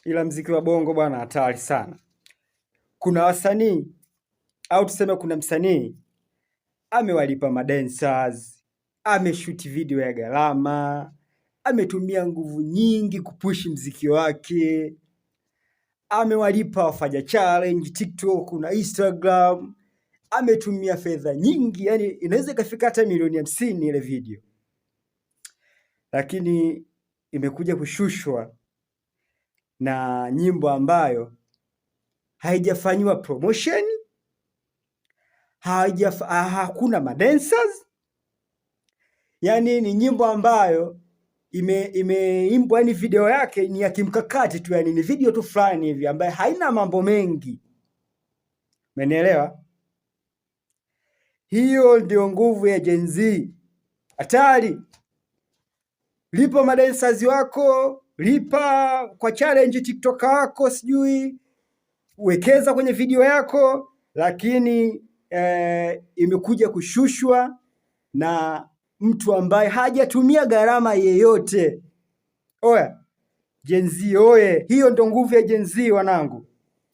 ila mziki wa bongo bwana hatari sana. Kuna wasanii au tuseme kuna msanii amewalipa madancers, ameshoot video ya gharama, ametumia nguvu nyingi kupush mziki wake, amewalipa wafanya challenge TikTok na Instagram, ametumia fedha nyingi, yani inaweza ikafika hata milioni 50 ile video, lakini imekuja kushushwa na nyimbo ambayo haijafanywa promotion, hakuna madancers, yani ni nyimbo ambayo imeimbwa, yani video yake ni ya kimkakati tu, yani ni video tu fulani hivi ambayo haina mambo mengi. Umenielewa? Hiyo ndio nguvu ya Gen Z. Hatari. Lipa madancers wako, lipa kwa challenge TikTok wako, sijui wekeza kwenye video yako, lakini imekuja kushushwa na mtu ambaye hajatumia gharama yeyote. Oya, Gen Z oye! Hiyo ndo nguvu ya Gen Z wanangu.